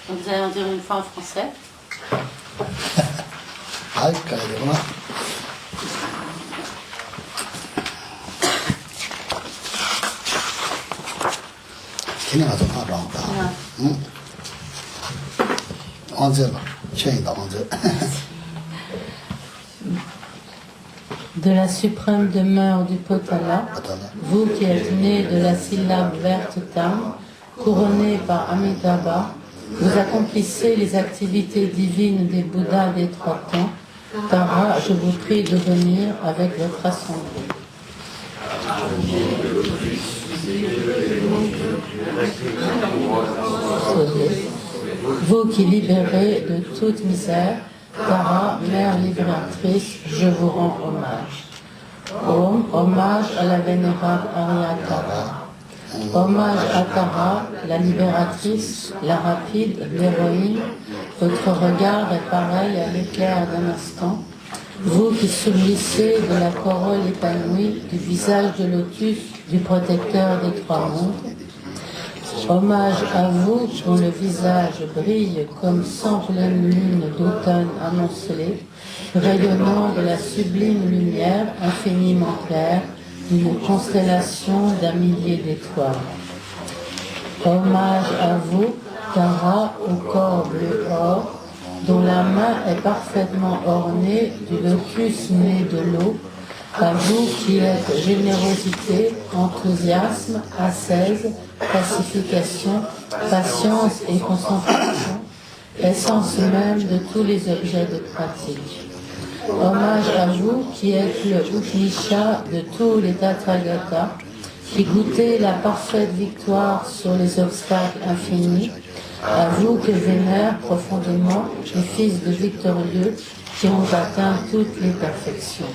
Donc vous allez en dire une fois en français. De la suprême demeure du Potala, vous qui êtes né de la syllabe verte Tam, couronné par Amitabha, vous accomplissez les activités divines des Bouddhas des trois temps. Tara, je vous prie de venir avec votre assemblée. Vous qui libérez de toute misère, Tara, mère libératrice, je vous rends hommage. Hommage à la vénérable Arya Tara. Hommage à Tara, la libératrice, la rapide, l'héroïne. Votre regard est pareil à l'éclair d'un instant. Vous qui soublissez de la corolle épanouie du visage de lotus du protecteur des trois mondes. Hommage à vous dont le visage brille comme 100 pleines lunes d'automne amoncelées, rayonnant de la sublime lumière infiniment claire d'une constellation d'un millier d'étoiles. Hommage à vous, Tara, au corps bleu or, dont la main est parfaitement ornée du lotus né de l'eau, à vous qui êtes générosité, enthousiasme, ascèse, pacification, patience et concentration, essence même de tous les objets de pratique. Hommage à vous qui êtes le Upanishad de tous les Tathagata, qui goûtez la parfaite victoire sur les obstacles infinis, à vous que vénèrent profondément les fils de victorieux qui ont atteint toutes les perfections.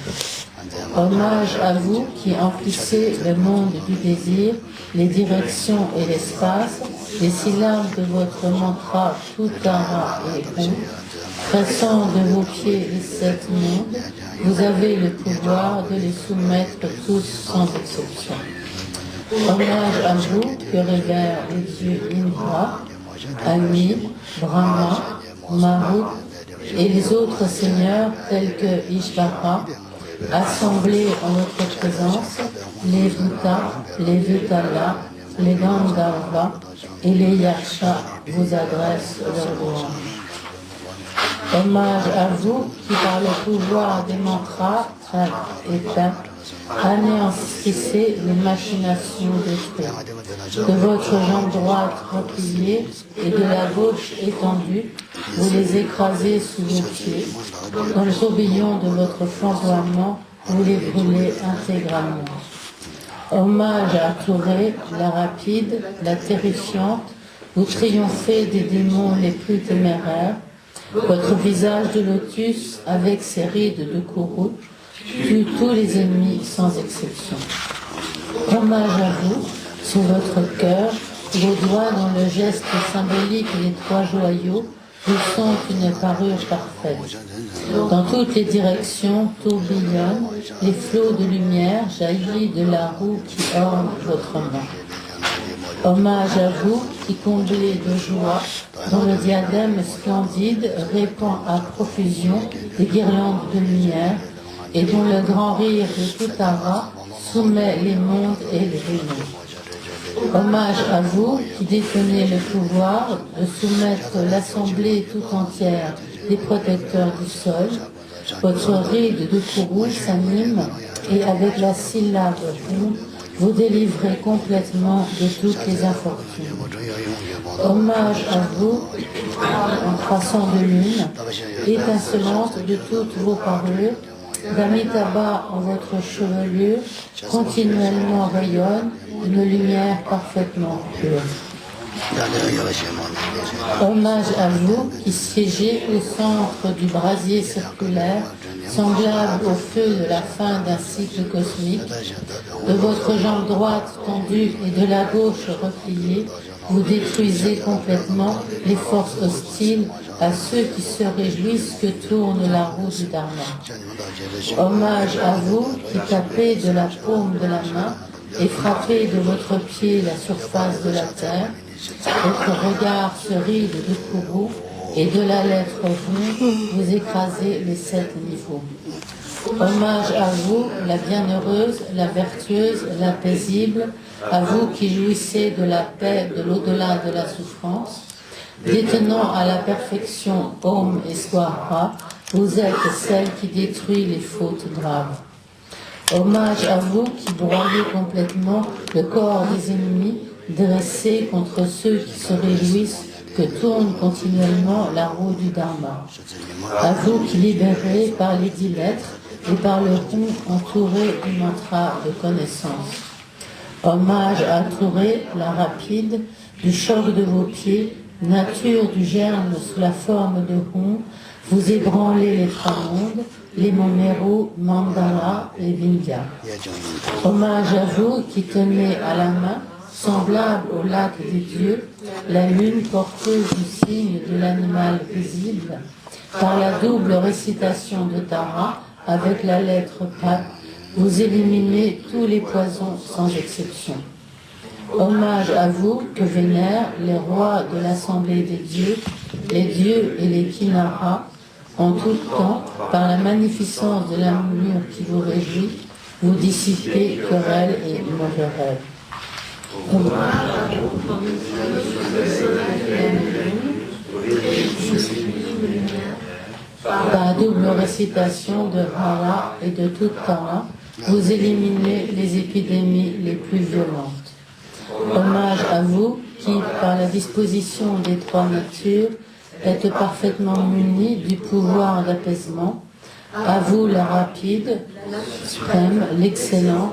Hommage à vous qui emplissez le monde du désir, les directions et l'espace, les syllabes de votre mantra Tuttara et Om, pressant de vos pieds les 7 mondes, vous avez le pouvoir de les soumettre tous sans exception. Hommage à vous que révèrent les dieux Indra, Agni, Brahma, Marut et les autres seigneurs tels que Ishvara, assemblés en votre présence, les Bhutas, les Vitala, les Gandharvas et les Yaksha vous adressent leurs louanges. Hommage à vous qui par le pouvoir des mantras et Tap anéantissez les machinations d'esprit. De votre jambe droite repliée et de la gauche étendue, vous les écrasez sous vos pieds. Dans le tourbillon de votre flamboiement, vous les brûlez intégralement. Hommage à Touré, la rapide, la terrifiante, vous triomphez des démons les plus téméraires. Votre visage de lotus, avec ses rides de courroux, tue tous les ennemis sans exception. Hommage à vous, sur votre cœur, vos doigts dans le geste symbolique des 3 joyaux vous sont une parure parfaite. Dans toutes les directions tourbillonnent les flots de lumière jaillis de la roue qui orne votre main. Hommage à vous qui comblez de joie, dont le diadème splendide répand à profusion des guirlandes de lumière, et dont le grand rire de Tuttara soumet les mondes et les réunions. Hommage à vous qui détenez le pouvoir de soumettre l'assemblée tout entière des protecteurs du sol. Votre ride de courroux s'anime et avec la syllabe Om, vous délivrez complètement de toutes les infortunes. Hommage à vous, en croissant de lune, étincelante de toutes vos parures, d'Amitabha en votre chevelure, continuellement rayonne une lumière parfaitement pure. Hommage à vous qui siégez au centre du brasier circulaire, semblable au feu de la fin d'un cycle cosmique. De votre jambe droite tendue et de la gauche repliée, vous détruisez complètement les forces hostiles à ceux qui se réjouissent que tourne la roue du Dharma. Hommage à vous qui tapez de la paume de la main et frappez de votre pied la surface de la terre, Votre regard se ride de courroux et de la lettre vous écrasez les 7 niveaux. Hommage à vous, la bienheureuse, la vertueuse, la paisible, à vous qui jouissez de la paix de l'au-delà de la souffrance. Détenant à la perfection Om et Swara, vous êtes celle qui détruit les fautes graves. Hommage à vous qui broyez complètement le corps des ennemis, dressés contre ceux qui se réjouissent que tourne continuellement la roue du Dharma. À vous qui libérez par les 10 lettres et par le rond entouré du mantra de connaissance. Hommage à Touré, la rapide, du choc de vos pieds, nature du germe sous la forme de rond, vous ébranlez les 3 mondes, les monts Meru, Mandala et Vindhya. Hommage à vous qui tenez à la main, semblable au lac des dieux, la lune porteuse du signe de l'animal visible, par la double récitation de Tara avec la lettre Pat, vous éliminez tous les poisons sans exception. Hommage à vous que vénèrent les rois de l'assemblée des dieux, les dieux et les Kinara, en tout temps, par la magnificence de l'amour qui vous réjouit, vous dissipez querelles et mauvais rêves. Par la double récitation de Hara et de toute Tara, vous éliminez les épidémies les plus violentes. Hommage à vous qui, par la disposition des 3 natures, êtes parfaitement munis du pouvoir d'apaisement. À vous la rapide, suprême, l'excellent,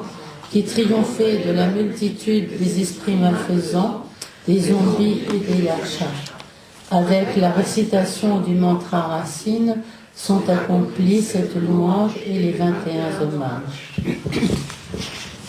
qui triomphez de la multitude des esprits malfaisants, des zombies et des yakshas. Avec la récitation du mantra racine sont accomplis cette louange et les 21 hommages.